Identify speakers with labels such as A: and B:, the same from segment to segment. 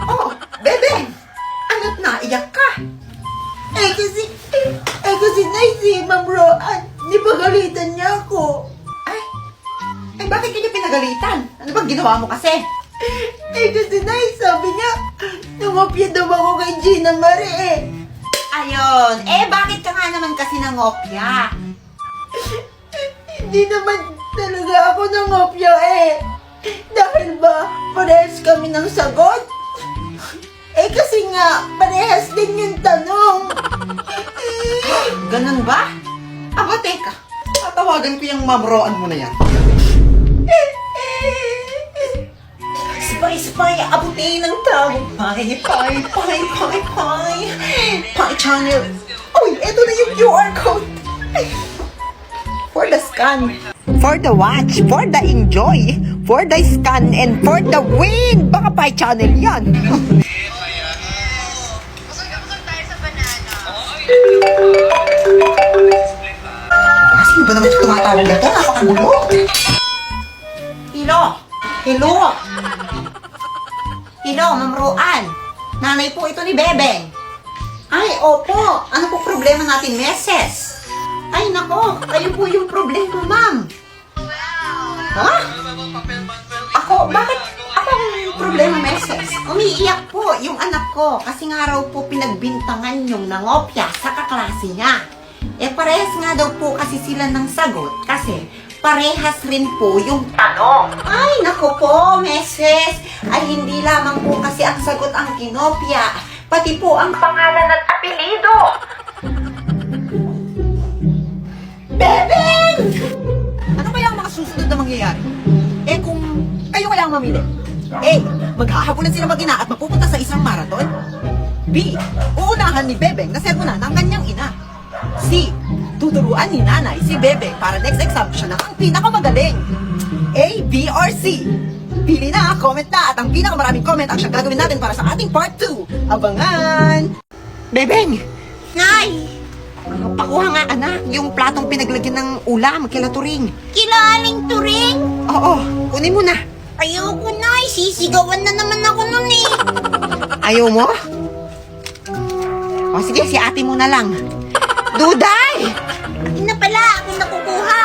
A: Oh, Bebeng! Ano't naiyak ka?
B: Kasi Nay, si Ma'am Roan, nipagalitan niya ako.
A: Ay, bakit kanya pinagalitan? Ano bang ginawa mo kasi?
B: Kasi Nay, sabi niya, nangopya daw ako kay Gina Marie.
A: Ayun, bakit ka nga naman kasi nangopya?
B: Hindi naman talaga ako nangopya Dahil ba, parehas kami ng sagot? Kasi nga, parehas din yung tanong.
A: Ganun ba? Aba, teka. Tatawagan ko yung mamroan mo na yan. Spy, abutin ng tawag. Pi channel. Uy, eto na yung QR code. For the scan. For the watch. For the enjoy. For the scan. And for the win. Baka Pi channel yan. Sino ba naman tumatawag na ito? Napakagulo. Hello, Ma'am Roan. Nanay po ito ni Bebeng. Ay, opo. Ano po problema natin, Meses? Ay, nako. Kayo po yung problema, ma'am. Ha? Ako? Bakit? Ako yung problema, Meses? Umiiyak po yung anak ko kasi nga raw po pinagbintangan yung nangopya sa kaklase niya. Parehas nga daw po kasi sila ng sagot kasi parehas rin po yung tanong. Ay, nako po, Meses. Ay, hindi lamang po kasi ang sagot ang kinopya, pati po ang pangalan at apelido. Bebeng! Ano kaya ang mga susunod na mangyayari? Kung kayo kaya ang mamili. A. Maghahabulan sila mag-ina at mapupunta sa isang marathon. B. Uunahan ni Bebeng na sermonan ng kanyang ina. C. Tuturuan ni nanay si Bebeng para next exam siya na ang pinakamagaling. A, B, or C? Pili na, comment na, at ang pinakamaraming comment ang siyang gagawin natin para sa ating part 2. Abangan! Bebeng!
C: Nay!
A: Pakuha nga, anak, yung platong pinaglagyan ng ulam, kila Turing.
C: Kilaling turing?
A: Oo, kunin mo na.
C: Ayoko, Nay. Sisigawan na naman ako nun
A: Ayaw mo? O sige, si ate mo na lang. Duday!
C: Hindi na pala ako nakukuha.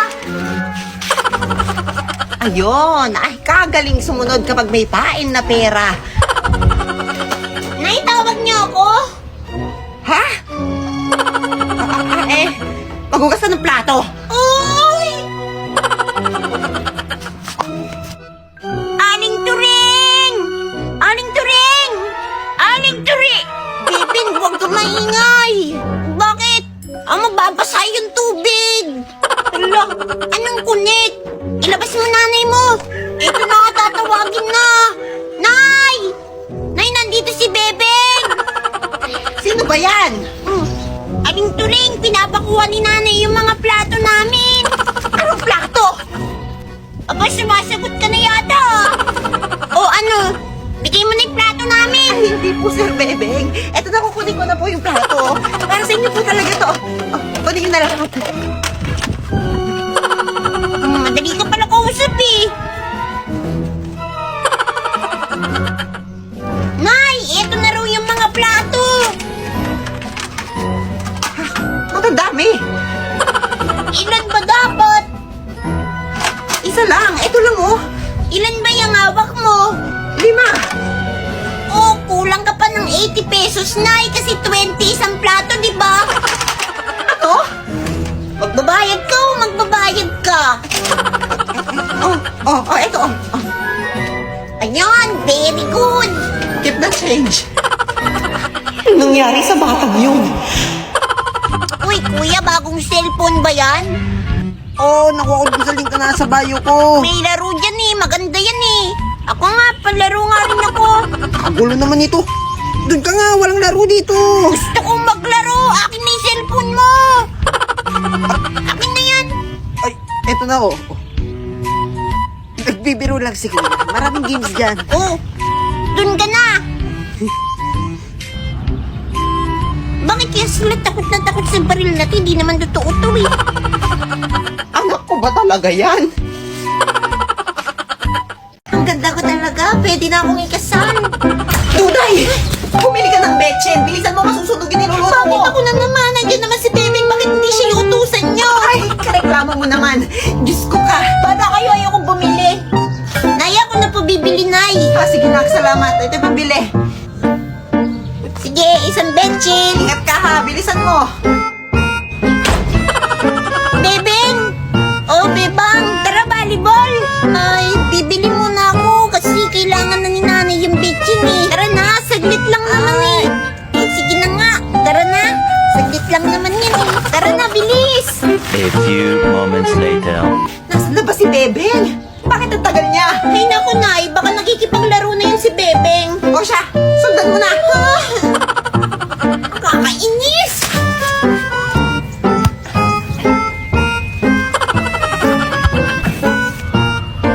A: Ayun, ay kagaling sumunod kapag may pain na pera.
C: Nay, tawag niyo ako?
A: Ha? Maghugas ka ng plato.
C: Uy! Aling turing! Aling turing! Aling turing! Bibing, huwag ka maingay! Bakit? Mababasa yung tubig! Hala, anong kunik? Ilabas mo nanay mo! Ito na, tatawagin na! Nay! Nay, nandito si Bebeng!
A: Sino ba yan?
C: Aling turing, pinapakuha ni nanay yung mga plato namin!
A: Anong plato?
C: Aba, sumasagot ka na yata! O ano? Bigay mo na yung plato namin!
A: Ay, hindi po, Sir Bebeng. Eto na, kukunin ko na po yung plato. Para sa inyo po talaga to. Kunin nyo na lang.
C: Madali ka pala kausap Nay, eto na raw yung mga plato!
A: Ang dami.
C: Ilan ba dapat?
A: Isa lang. Ito lang, oh.
C: Ilan ba yung hawak mo?
A: 5.
C: Oh, kulang ka pa ng 80 pesos, Nay, kasi 20 isang plato, di ba?
A: Ano?
C: Magbabayad ka o magbabayad ka?
A: Ito,
C: Ayan, very good!
A: Keep the change. Anong nangyari sa batang yun?
C: Uy, kuya, bagong cellphone ba yan?
A: Nakuha ko dun sa link na nasa bio ko.
C: May laro dyan maganda yan Ako nga, palaro nga rin ako.
A: Kagulo naman ito. Doon ka nga, walang laro dito.
C: Gusto kong maglaro, akin na yung cellphone mo. Akin na yan.
A: Ay, eto na, oh. Nagbibiro lang si Kuya. Maraming games dyan.
C: Oh, dun ka na. Bakit kaya sila takot na takot sa baril na to? Hindi naman totoo to
A: Anak ko
B: ba talaga yan?
C: Ang ganda ko talaga. Pwede na akong ikasal.
A: Duday! Bumili ka ng betchen. Bilisan mo, masusunog yung niluluto
C: Bakit
A: mo.
C: ako na naman? Nandiyan naman si Bebeng. Bakit hindi siya yung utusan niyo?
A: Ay, kareklamo mo naman. Diyos ko ka.
C: Bada kayo ayokong bumili. Nay, ako na po bibili, Nay.
A: Ah, sige nak, salamat. Ito yung pabili.
C: Sige, isang betchin.
A: Ingat ka ha, bilisan mo.
C: Bebeng! Oh, Bebang! Tara, volleyball! Ay, bibili muna ako kasi kailangan na ni nanay yung bitchin eh. Tara na, saglit lang naman eh. Eh, sige na nga. Tara na. Saglit lang naman yan eh. Tara na, bilis!
D: A few moments later.
A: Nasaan na ba si Bebeng? Bakit ang tagal niya?
C: Ay, naku, Nay. Baka nakikipaglaro na yun si Bebeng.
A: O siya, sundan mo na.
C: Kakainis!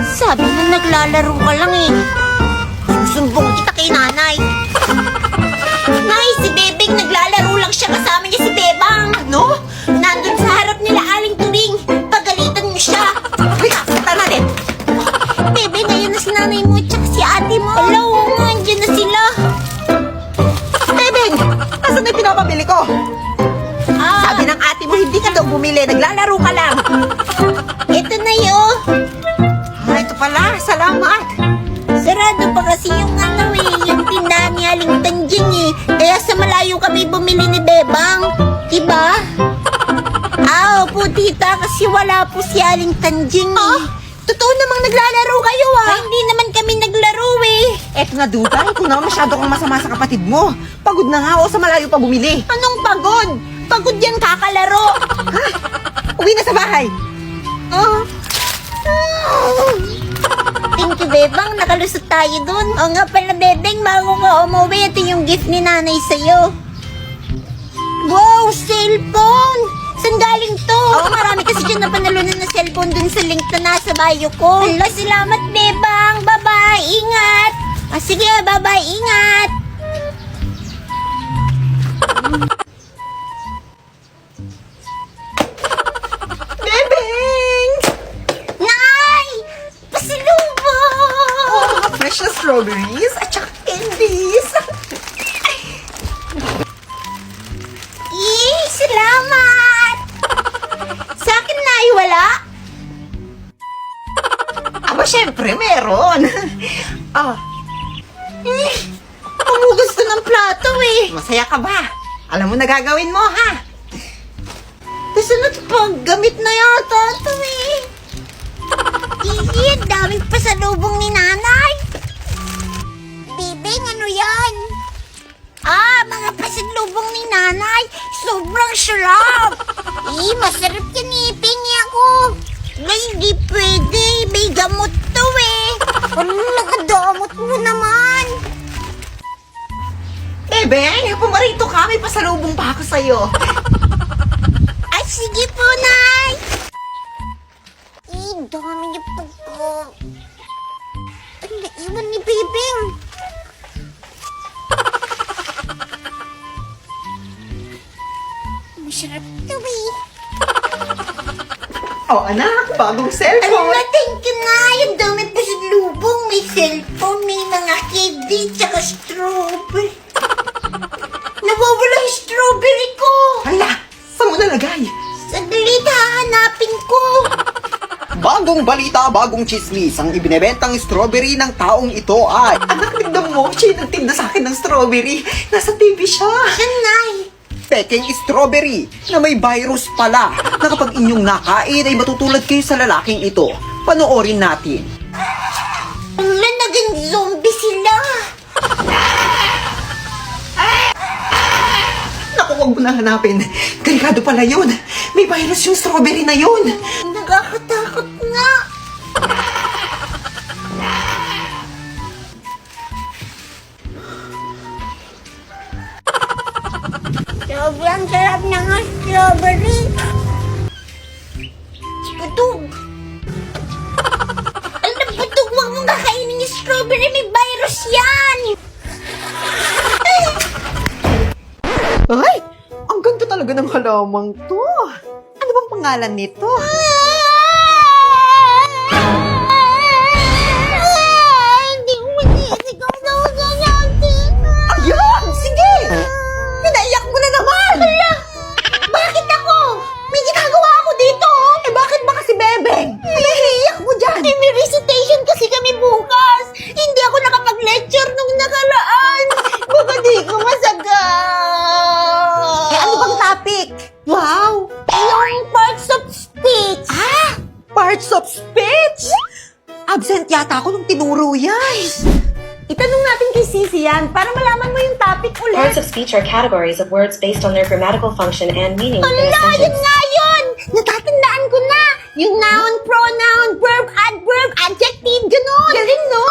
C: Sabi mo naglalaro ka lang eh. Susumbong kita kay nanay. Nay, si Bebeng naglalaro lang siya, kasama niya si Bebang. Ano? Nandun sa harap nila Aling Turing. Pagalitan mo siya.
A: Uy, punta natin.
C: Bebe, ngayon na si nanay mo at si ate mo. Hello, andyan na sila.
A: Bebeng, nasaan na yung pinapabili ko?
C: Ah,
A: Sabi ng ate mo, hindi ka daw bumili. Naglalaro ka lang.
C: ito na yun.
A: Ah, ito pala. Salamat.
C: Sarado pa kasi yung ano eh, yung tindahan ni Aling Tanjing eh. Kaya sa malayo kami bumili ni Bebang. Diba? Ah, opo tita, kasi wala po si Aling Tanjing eh. Totoo namang naglalaro kayo ah. Hindi naman kami naglaro eh.
A: Eto na, Duday. Kung naman masyado kang masama sa kapatid mo. Pagod na nga o sa malayo pa bumili.
C: Anong pagod? Pagod yan kakalaro.
A: Uwi na sa bahay.
C: Oh. Thank you, Bebang. Nakalusot tayo dun. O nga pala, Bebeng, bago ka umuwi, ito yung gift ni nanay sa'yo. Wow, cellphone! Saan galing to? Oo, marami kasi dyan na panalunan na cellphone dun sa link na nasa bio ko. Hala, salamat, Bebang. Bye-bye, ingat. Ah, sige, bye-bye, ingat.
A: Bebeng!
C: Nay! Pasilubong!
A: Mga fresh na strawberries at saka candies.
C: Salamat! Sa akin na wala?
A: Aba, syempre, meron. Ah,
C: Pumugas ko ng plato eh.
A: masaya ka ba? Alam mo na gagawin mo, ha?
C: Kasi paggamit na yata ito eh. Ang daming pasalubong ni nanay. Bibing, ano yan? Ah, mga pasalubong ni nanay. Sobrang sarap. Masarap yan eh. Pingi ako. Ay, hindi pwede. May gamot to eh. Ano nakadamot mo naman?
A: Bebeng, pumarito ka. May pasalubong pa ako sa'yo.
C: Ay, sige po, Nay! Dami niya pagko. Ay, naiwan ni Bibing. Masarap to eh.
A: Oh, anak, bagong
C: Ano
A: cellphone.
C: na, thank you, Nay. Ang dami pa sa lubong. May cellphone, may mga candy, tsaka strawberry. Nawawala yung strawberry ko.
A: Hala, saan mo nalagay?
C: Saglit, hahanapin ko.
B: Bagong balita, bagong chismis. Ang ibinebentang strawberry ng taong ito ay...
A: Anak, tignan mo. Siya yung nagtinda sa akin ng strawberry. Nasa TV siya.
C: Yan, Nay.
B: Peking strawberry na may virus pala na kapag inyong nakain ay matutulad kayo sa lalaking ito. Panoorin natin.
C: Wala, naging zombie sila.
A: Naku, huwag mo na hanapin. Delikado pala yun. May virus yung strawberry na yun.
C: Nakakatakot nga. Sobrang sarap ng strawberry. Putog. Alam, putog, huwag mong kakainin yung strawberry. May virus yan.
A: Ay, ang ganda talaga ng halamang to. Ano bang pangalan nito?
C: Ah! of speech! Absent yata ako nung tinuro yan. Itanong natin kay Sisi yan para malaman mo yung topic ulit.
E: Parts of speech are categories of words based on their grammatical function and meaning within a
C: Ala, yun
E: sentence.
C: nga yun! Natatandaan ko na! Yung noun, pronoun, verb, adverb, adjective, gano'n! Galing, no?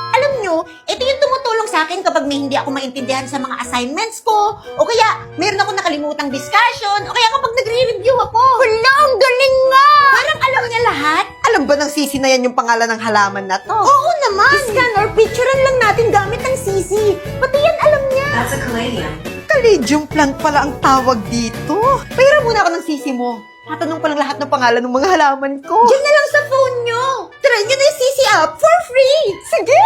C: Alam nyo, ito yung tumutulong sa akin kapag may hindi ako maintindihan sa mga assignments ko, o kaya meron ako nakalimutang discussion, o kaya kapag nagre-review ako. Hala, ang galing nga! Parang alam niya lahat.
B: Alam ba ng Sisi na yan yung pangalan ng halaman na to?
C: Oo naman! Scan or picturean lang natin gamit ang Sisi. Pati yan alam niya.
E: That's a caladium.
B: Caladium plant pala ang tawag dito. Pahiram muna ako ng Sisi mo. Tatanong ko lang lahat ng pangalan ng mga halaman ko.
C: Diyan na lang sa phone nyo. Try nyo na yung Sisi app for free. Sige!